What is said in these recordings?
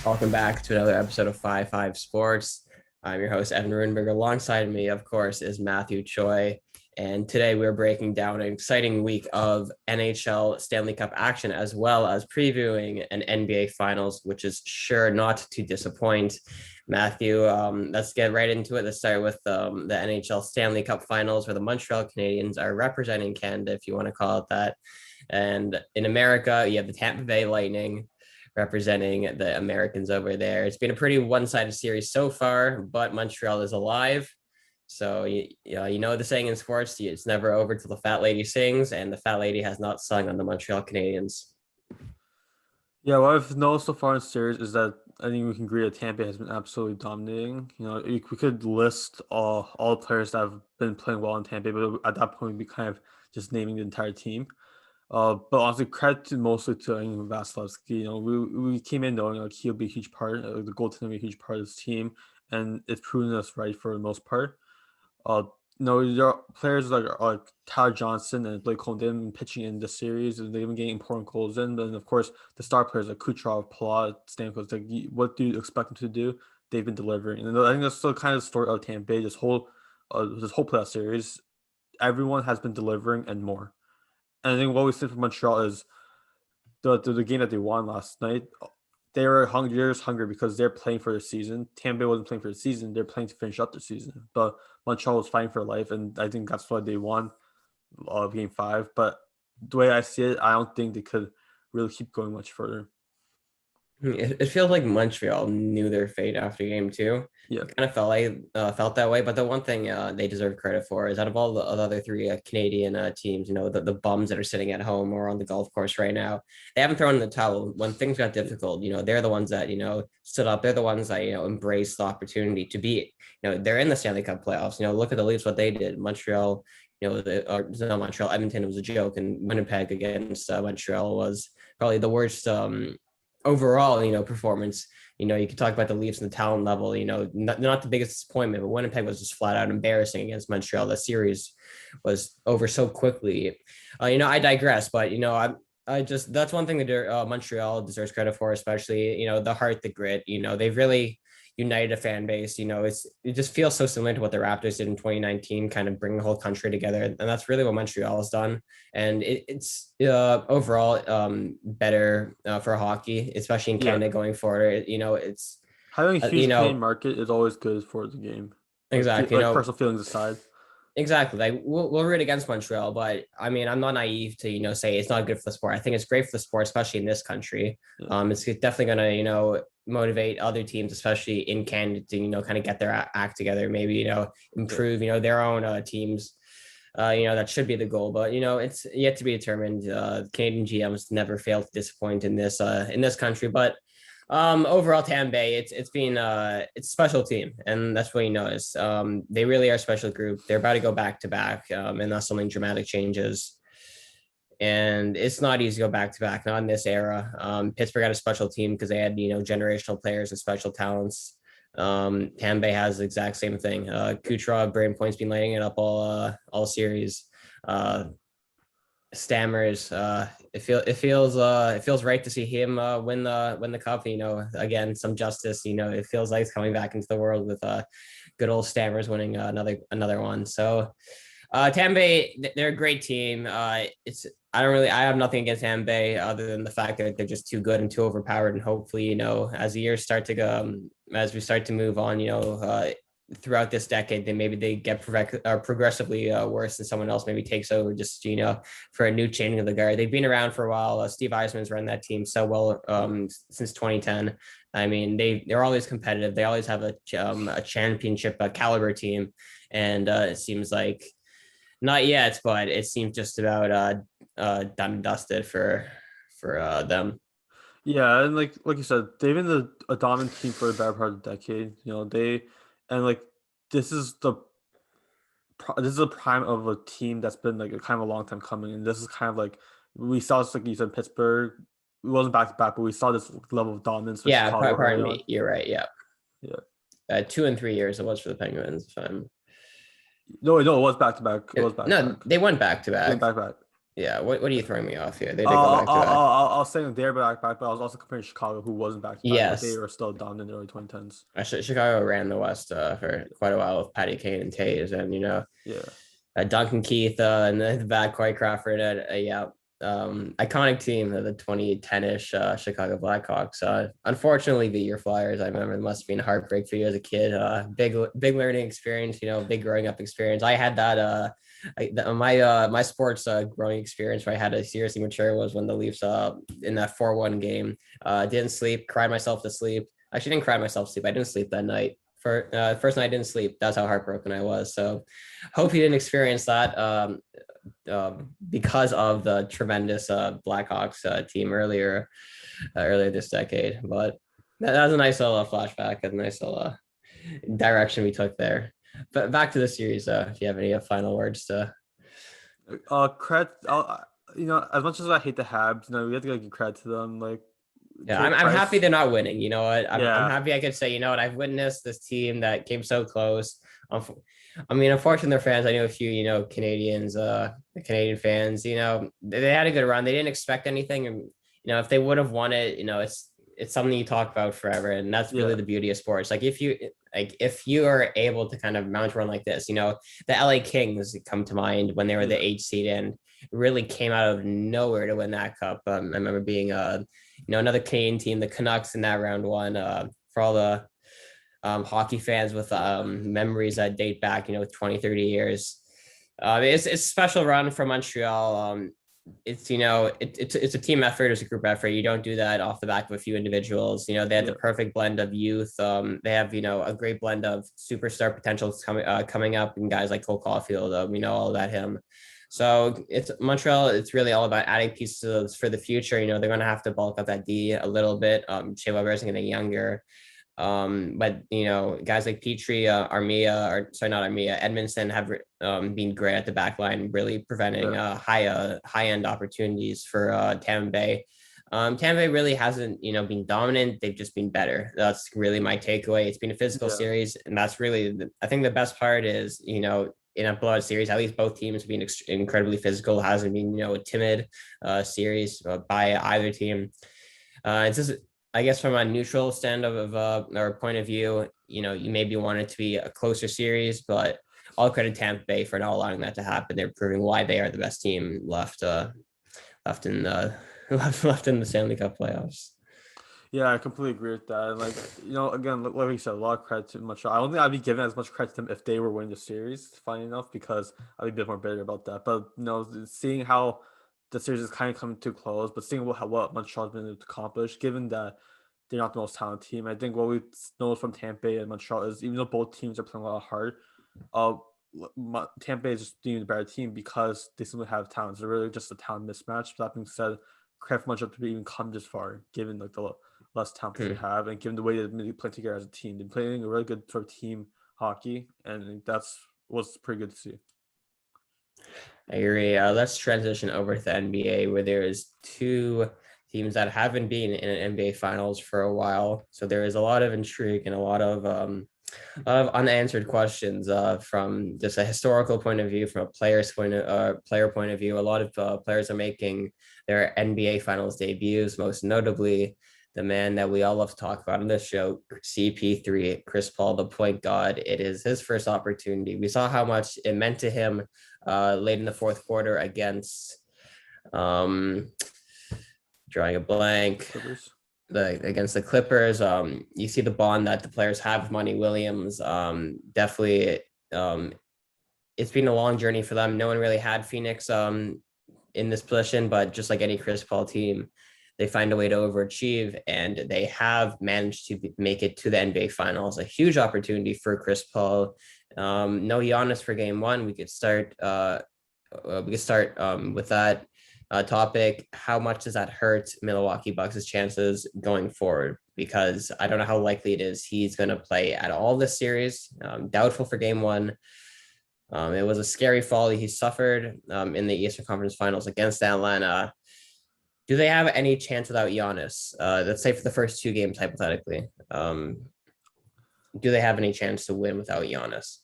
Welcome back to another episode of 5 Sports. I'm your host, Evan Rudenberg. Alongside me, of course, is Matthew Choi. And today we're breaking down an exciting week of NHL Stanley Cup action, as well as previewing an NBA Finals, which is sure not to disappoint. Matthew, let's get right into it. Let's start with the NHL Stanley Cup Finals, where the Montreal Canadiens are representing Canada, if you want to call it that. And in America, you have the Tampa Bay Lightning representing the Americans over there. It's been a pretty one-sided series so far, but Montreal is alive. So you know the saying in sports, it's never over till the fat lady sings, and the fat lady has not sung on the Montreal Canadiens. Yeah, what I've noticed so far in the series is that I think we can agree that Tampa has been absolutely dominating. We could list all the players that have been playing well in Tampa, but at that point, we'd be kind of just naming the entire team. But honestly, credit mostly to Vasilevsky. We came in knowing like he'll be a huge part, the goaltender will be a huge part of this team, and it's proven us right for the most part. Uh, there are players like Tyler Johnson and Blake Coleman, they've been pitching in the series and they've been getting important goals in. But then, of course, the star players like Kucherov, Palat, Stamkos, like what do you expect them to do? They've been delivering, and I think that's still kind of the story of Tampa Bay. This whole playoff series, everyone has been delivering and more. And I think what we see from Montreal is the game that they won last night. They were hungry. They're just hungry because they're playing for the season. Tampa Bay wasn't playing for the season. They're playing to finish up the season. But Montreal was fighting for life, and I think that's why they won Game 5. But the way I see it, I don't think they could really keep going much further. It feels like Montreal knew their fate after game two. Yeah, It kind of felt that way. But the one thing they deserve credit for is out of all the other three Canadian teams, the bums that are sitting at home or on the golf course right now, they haven't thrown in the towel when things got difficult. They're the ones that stood up. They're the ones that embraced the opportunity to be. They're in the Stanley Cup playoffs. Look at the Leafs, what they did. Montreal. No, Montreal, Edmonton was a joke, and Winnipeg against Montreal was probably the worst overall, performance. You could talk about the Leafs and the talent level, not the biggest disappointment, but Winnipeg was just flat out embarrassing against Montreal. The series was over so quickly. I digress, but I just that's one thing that Montreal deserves credit for, especially the heart, the grit. They've really united a fan base. It just feels so similar to what the Raptors did in 2019, kind of bring the whole country together, and that's really what Montreal has done. And it's overall better for hockey, especially in yeah. Canada going forward. It's Having a you huge Canadian know market is always good for the game. exactly. Like personal feelings aside. Exactly. Like we'll root against Montreal, but I mean, I'm not naive to, say it's not good for the sport. I think it's great for the sport, especially in this country. Yeah, It's definitely gonna, motivate other teams, especially in Canada, to, kind of get their act together, maybe, yeah. improve, their own teams. That should be the goal, but it's yet to be determined. Canadian GMs never fail to disappoint in this country, but overall Tampa Bay, it's been it's a special team, and that's what you notice. They really are a special group. They're about to go back to back, and that's something dramatic changes. And it's not easy to go back to back, not in this era. Pittsburgh had a special team because they had generational players and special talents. Tampa Bay has the exact same thing. Kucherov, Braden Point's been lighting it up all series. Stammers. It feels right to see him win the cup. Again, some justice. It feels like it's coming back into the world with good old Stammers winning another one. So Tampa Bay, they're a great team. I have nothing against Tampa Bay other than the fact that they're just too good and too overpowered. And hopefully, as the years start to go, as we start to move on, throughout this decade, then maybe they get progressively worse and someone else maybe takes over just, for a new changing of the guard. They've been around for a while. Steve Eisman's run that team so well since 2010. I mean, they're always competitive. They always have a championship caliber team. And it seems like not yet, but it seems just about done and dusted for them. Yeah, and like you said, they've been a dominant team for the better part of the decade. And like this is this is a prime of a team that's been like a kind of a long time coming, and this is kind of like we saw this like you said Pittsburgh. It wasn't back to back, but we saw this level of dominance with Yeah, Chicago pardon early on. me. You're right. Yeah, Yeah, 2 and 3 years it was for the Penguins. no, it was back to back. It was back to No, back. they went back to Went back. back to back. Yeah, what are you throwing me off here? They did go back to back. I was saying they're back, but I was also comparing Chicago, who wasn't back to back, but they Yes, were still dominant in the early 2010s. Chicago ran the West for quite a while with Patty Kane and Tays, and Yeah, Duncan Keith and the back Corey Crawford. Yeah, iconic team, the 2010-ish Chicago Blackhawks. Unfortunately, beat your Flyers. I remember it must have been a heartbreak for you as a kid. Big learning experience. Big growing up experience. I had that. My sports growing experience where I had to seriously mature was when the Leafs in that 4-1 game. Didn't sleep, cried myself to sleep. Actually, didn't cry myself to sleep. I didn't sleep that night. For first night I didn't sleep. That's how heartbroken I was. So hope you didn't experience that because of the tremendous Blackhawks team earlier this decade. But that was a nice little flashback, a nice little direction we took there. But back to the series, if you have any final words to. credit. As much as I hate the Habs, we have to give credit to them. Like Yeah, Carey I'm happy Price, they're not winning. You know what? I'm yeah, happy I could say, I've witnessed this team that came so close. I mean, unfortunately, their fans. I know a few, Canadians, the Canadian fans. They had a good run. They didn't expect anything, and if they would have won it, it's something you talk about forever, and that's really yeah, the beauty of sports. If you are able to kind of mount a run like this, the LA Kings come to mind when they were the yeah, 8th seed and really came out of nowhere to win that cup. I remember being another Canadian team, the Canucks in that round one. For all the hockey fans with memories that date back, 20, 30 years. It's a special run for Montreal. It's a team effort, it's a group effort. You don't do that off the back of a few individuals. They had the yeah, perfect blend of youth. They have a great blend of superstar potentials coming up, and guys like Cole Caulfield. We know all about him. So it's Montreal. It's really all about adding pieces for the future. They're going to have to bulk up that D a little bit. Shea Weber is getting younger. But guys like Petrie, Armia, or sorry, not Armia, Edmondson have been great at the back line, really preventing yeah, high end opportunities for Tampa Bay. Tampa Bay really hasn't been dominant. They've just been better. That's really my takeaway. It's been a physical yeah, series, and that's really I think the best part is in a blowout series, at least both teams have been incredibly physical. It hasn't been a timid series by either team. It's just I guess from a neutral stand or point of view, you maybe want it to be a closer series, but all credit Tampa Bay for not allowing that to happen. They're proving why they are the best team left in the left in the Stanley Cup playoffs. yeah. I completely agree with that. And again, like you said, a lot of credit to Montreal. I don't think I'd be giving as much credit to them if they were winning the series. Funny enough, because I'd be a bit more bitter about that. But seeing how the series is kind of coming to close, but seeing what Montreal's been able to accomplish, given that they're not the most talented team. I think what we know from Tampa Bay and Montreal is even though both teams are playing a lot hard, uh, Tampa Bay is just being the better team because they simply have talents. They're really just a talent mismatch. But that being said, credit for Montreal to even come this far, given like the less talent they Hmm. have, and given the way they play together as a team. They're playing a really good sort of team hockey, and that's was pretty good to see. I agree. Let's transition over to the NBA, where there is two teams that haven't been in an NBA Finals for a while. So there is a lot of intrigue and a lot of unanswered questions from just a historical point of view, from a player point of view. A lot of players are making their NBA Finals debuts, most notably the man that we all love to talk about on this show, CP3, Chris Paul, the point guard. It is his first opportunity. We saw how much it meant to him late in the fourth quarter against um, drawing a blank Clippers. against the Clippers. You see the bond that the players have with Monty Williams. Definitely, um, it's been a long journey for them. No one really had Phoenix in this position, but just like any Chris Paul team, they find a way to overachieve, and they have managed to make it to the NBA Finals. A huge opportunity for Chris Paul. No Giannis for Game One. We could start. With that topic. How much does that hurt Milwaukee Bucks' chances going forward? Because I don't know how likely it is he's going to play at all this series. Doubtful for Game One. It was a scary fall he suffered in the Eastern Conference Finals against Atlanta. Do they have any chance without Giannis? Let's say for the first two games, hypothetically. Do they have any chance to win without Giannis?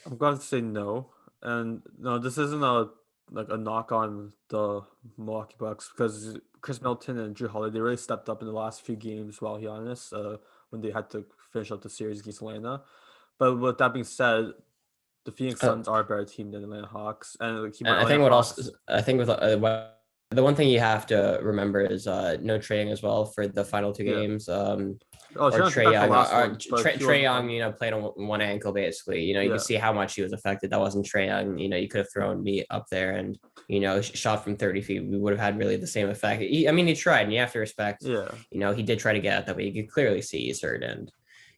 I'm going to say no. And no, this isn't a like a knock on the Milwaukee Bucks because Chris Middleton and Drew Holiday, they really stepped up in the last few games while Giannis when they had to finish up the series against Atlanta. But with that being said, the Phoenix Uh, Suns are a better team than the Atlanta Hawks, and keep my And I Atlanta think what else Hawks. I think with the one thing you have to remember is no trading as well for the final two Yeah. games. Oh, Or Trae came Trey back for the Young. last one, but he Trey wasn't Young, on. played on one ankle basically. You could Yeah, see how much he was affected. That wasn't Trey Young. You could have thrown me up there and shot from 30 feet. We would have had really the same effect. I mean, he tried, and you have to respect. yeah, He did try to get out that way. You could clearly see he's hurt, and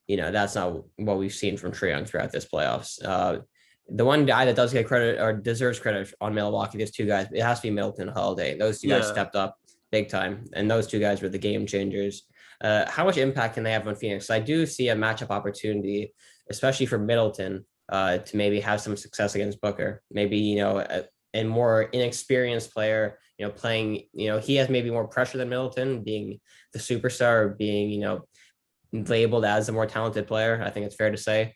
that's not what we've seen from Trey Young throughout this playoffs. The one guy that does get credit or deserves credit on Milwaukee, there's two guys. It has to be Middleton and Holiday. Those two guys yeah, stepped up big time, and those two guys were the game changers. How much impact can they have on Phoenix? I do see a matchup opportunity, especially for Middleton, to maybe have some success against Booker. Maybe a more inexperienced player, playing. He has maybe more pressure than Middleton, being the superstar, being labeled as a more talented player. I think it's fair to say.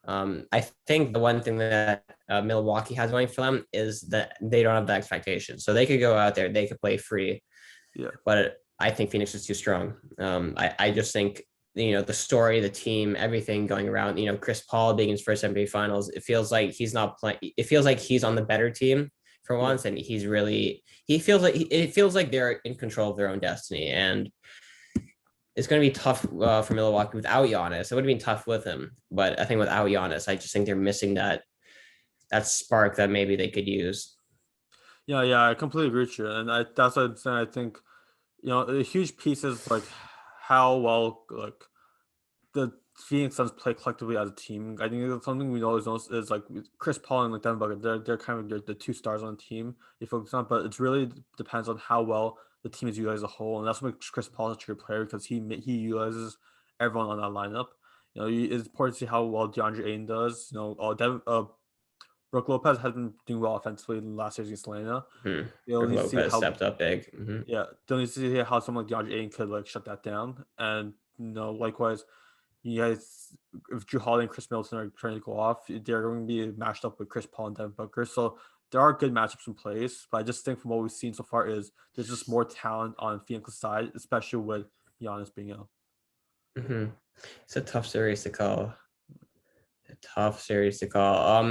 I think the one thing that Milwaukee has going for them is that they don't have the expectation. So they could go out there, they could play free, yeah, but I think Phoenix is too strong. I just think the story, the team, everything going around. Chris Paul being his first NBA Finals, it feels like he's not playing. It feels like he's on the better team for yeah. once, and he's really. He feels like it feels like they're in control of their own destiny, and it's going to be tough for Milwaukee without Giannis. It would have been tough with him, but I think without Giannis, I just think they're missing that spark that maybe they could use. Yeah, yeah, I completely agree with you, and that's what I'm saying. I think a huge piece is like how well like the Phoenix Suns play collectively as a team. I think it's something we always know is like with Chris Paul and like Devin Booker. They're kind of the two stars on the team you focus on, but it's really depends on how well the team is utilized as a whole, and that's what makes Chris Paul such a good player because he utilizes everyone on that lineup. It's important to see how well DeAndre Ayton does. Brooke Lopez has been doing well offensively in the last series against Atlanta. Hmm. You'll Brook need to see Lopez how stepped up big. Hmm. yeah, they'll need to see how someone like DeAndre Ayton could like shut that down. And likewise, you guys if Drew Holiday and Chris Middleton are trying to go off, they're going to be matched up with Chris Paul and Devin Booker. So there are good matchups in place, but I just think from what we've seen so far is there's just more talent on Phoenix's side, especially with Giannis being out. Hmm. It's a tough series to call. A tough series to call.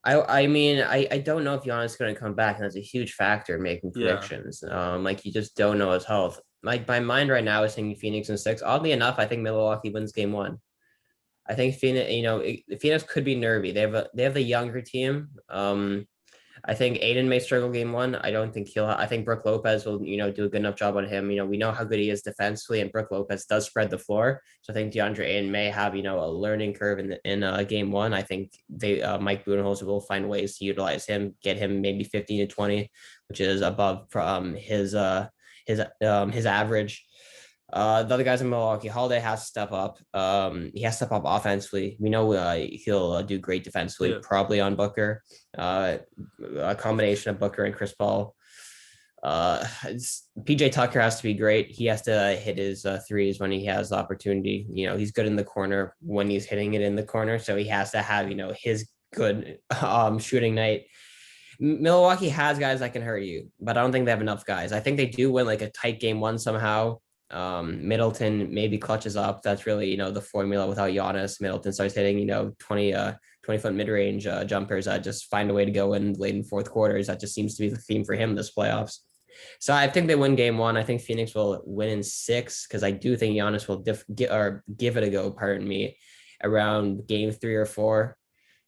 I mean, I don't know if Giannis is going to come back, and that's a huge factor making Yeah, predictions. Like you just don't know his health. Like my mind right now is thinking Phoenix in six. Oddly enough, I think Milwaukee wins game one. I think Phoenix, Phoenix could be nervy. They have the younger team. I think Aiden may struggle game one. I don't think he'll. I think Brook Lopez will, do a good enough job on him. We know how good he is defensively, and Brook Lopez does spread the floor. So I think DeAndre Aiden may have, a learning curve in game one. I think they Mike Budenholzer will find ways to utilize him, get him maybe 15 to 20, which is above his average. The other guys in Milwaukee, Holiday has to step up. He has to step up offensively. We know he'll do great defensively, yeah, probably on Booker. Uh, a combination of Booker and Chris Paul. PJ Tucker has to be great. He has to hit his threes when he has the opportunity. He's good in the corner when he's hitting it in the corner. So he has to have, his good shooting night. Milwaukee has guys that can hurt you, but I don't think they have enough guys. I think they do win like a tight game one somehow. Middleton maybe clutches up. That's really, the formula without Giannis. Middleton starts hitting, 20-foot mid-range jumpers that just find a way to go in late in fourth quarters. That just seems to be the theme for him this playoffs. So I think they win game one. I think Phoenix will win in six because I do think Giannis will give it a go, pardon me, around game three or four.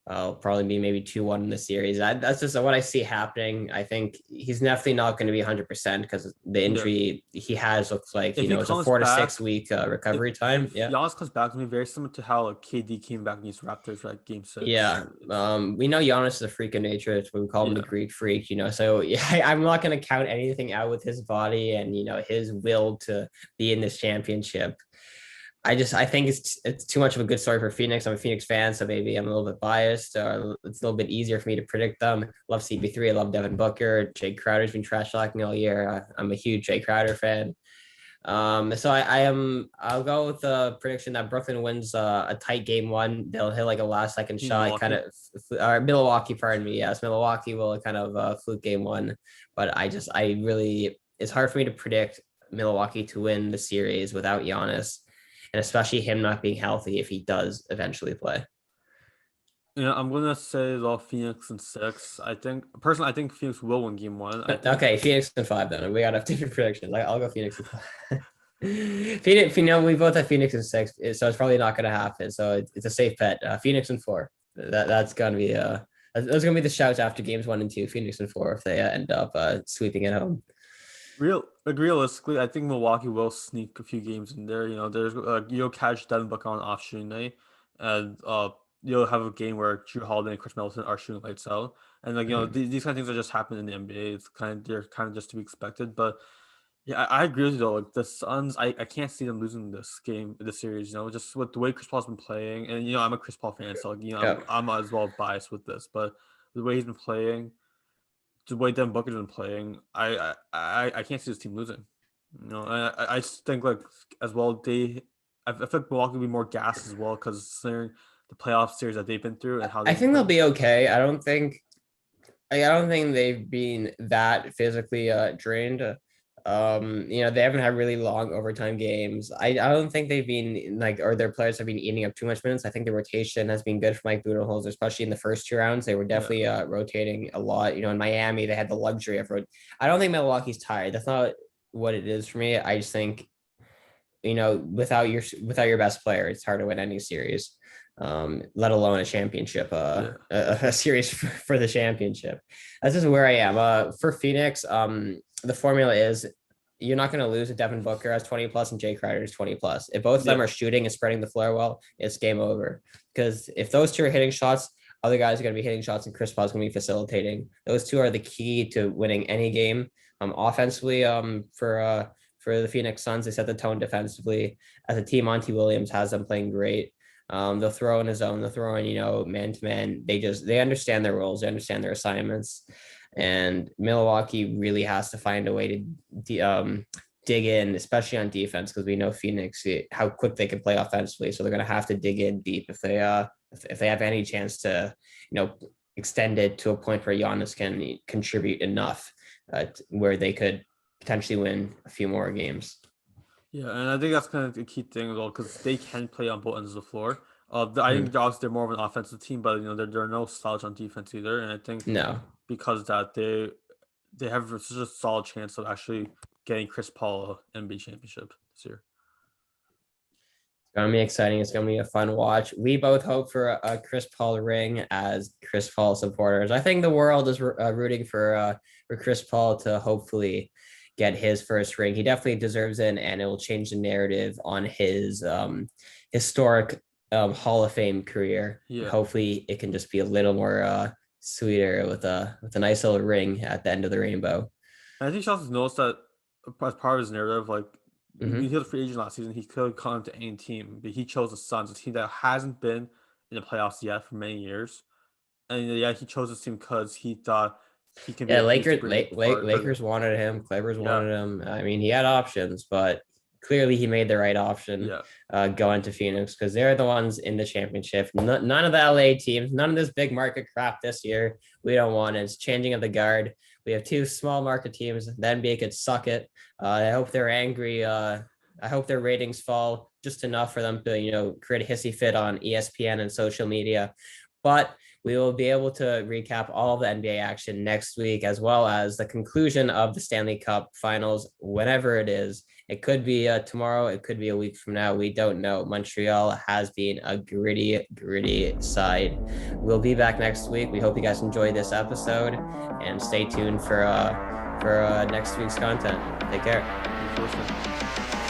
Probably be maybe 2-1 in the series. That's just what I see happening. I think he's definitely not going to be 100% because the yeah. injury he has looks like, If he it's a comes 4 to 6 back, week if recovery time. if Yeah. Giannis comes back to me, very similar to how like KD came back against Raptors for like Game 6. Yeah. We know Giannis is a freak of nature. It's what we call him the Yeah, Greek freak, So yeah, I'm not going to count anything out with his body and, his will to be in this championship. I think it's too much of a good story for Phoenix. I'm a Phoenix fan, so maybe I'm a little bit biased. It's a little bit easier for me to predict them. Love CP3. I love Devin Booker. Jay Crowder's been trash talking all year. I'm a huge Jay Crowder fan. So I'll go with the prediction that Brooklyn wins a tight game one. They'll hit like a last second In shot, kind Milwaukee. of, or Milwaukee, pardon me. Yes, Milwaukee will kind of fluke game one, but I really, it's hard for me to predict Milwaukee to win the series without Giannis, and especially him not being healthy if he does eventually play. Yeah, I'm gonna say though Phoenix in six. I think personally, I think Phoenix will win game one. I think Okay, Phoenix in five then. We gotta have different predictions. I'll go Phoenix in five. Phoenix, we both have Phoenix in six, so it's probably not gonna happen. So it's a safe bet. Phoenix in four. That's gonna be those are gonna be the shouts after games one and two. Phoenix in four if they end up sweeping at home. realistically, I think Milwaukee will sneak a few games in there. There's you'll catch Devin Booker on off shooting night, and you'll have a game where Drew Holiday and Chris Middleton are shooting lights out, and like Mhm. these kind of things are just happening in the NBA. They're kind of just to be expected, but. Yeah, I agree with you though. Like the Suns, I can't see them losing this game, this series. Just with the way Chris Paul's been playing, and I'm a Chris Paul fan, so like, Yeah. I'm as well biased with this. But the way he's been playing, the way Devin Booker's been playing, I can't see this team losing. I just think like as well I feel like Milwaukee will be more gassed as well because considering the playoff series that they've been through and how I they've been think they'll playing. be okay. I don't think they've been that physically drained. They haven't had really long overtime games. I don't think they've been like, or their players have been eating up too much minutes. I think the rotation has been good for Mike Budenholzer, especially in the first two rounds. They were Yeah, definitely rotating a lot. In Miami, they had the luxury of I don't think Milwaukee's tired. That's not what it is for me. I just think without your best player, it's hard to win any series, let alone a championship, yeah, a series for the championship. That's just where I am. For Phoenix, the formula is you're not going to lose if Devin Booker has 20 plus and Jay Crowder is 20 plus. If both of them yeah, are shooting and spreading the floor well, it's game over. Because if those two are hitting shots, other guys are going to be hitting shots and Chris Paul's going to be facilitating. Those two are the key to winning any game. Offensively, for the Phoenix Suns, they set the tone defensively. As a team, Monty Williams has them playing great. They'll throw in his own. They'll throw in, man to man. They understand their roles. They understand their assignments. And Milwaukee really has to find a way to dig in, especially on defense, because we know Phoenix how quick they can play offensively. So they're going to have to dig in deep if they have any chance to extend it to a point where Giannis can contribute enough where they could potentially win a few more games. yeah, and I think that's kind of the key thing as well because they can play on both ends of the floor. I think Mhm. obviously they're more of an offensive team, but there are no slouch on defense either. And I think No, because of that they have such a solid chance of actually getting Chris Paul a NBA championship this year. gonna be exciting. It's gonna be a fun watch. We both hope for a Chris Paul ring as Chris Paul supporters. I think the world is rooting for Chris Paul to hopefully get his first ring. He definitely deserves it, and it will change the narrative on his historic Hall of Fame career. Yeah, Hopefully, it can just be a little more sweeter with a nice little ring at the end of the rainbow. and I think Chelsea knows that as part of his narrative, like when Mm-hmm. he was a free agent last season, he could have come to any team, but he chose the Suns, a team that hasn't been in the playoffs yet for many years. And yeah, he chose this team because he thought he can be Yeah, a huge bridge for them. Lakers wanted him. Clippers Yeah, wanted him. I mean, he had options, but clearly he made the right option yeah. going to Phoenix because they're the ones in the championship. None of the LA teams, none of this big market crap this year. We don't want it. It's changing of the guard. We have two small market teams. The NBA could suck it. I hope they're angry. I hope their ratings fall just enough for them to, create a hissy fit on ESPN and social media. But we will be able to recap all of the NBA action next week, as well as the conclusion of the Stanley Cup Finals, whenever it is. It could be tomorrow. It could be a week from now. We don't know. Montreal has been a gritty, gritty side. We'll be back next week. We hope you guys enjoyed this episode, and stay tuned for next week's content. Take care. Thanks for listening.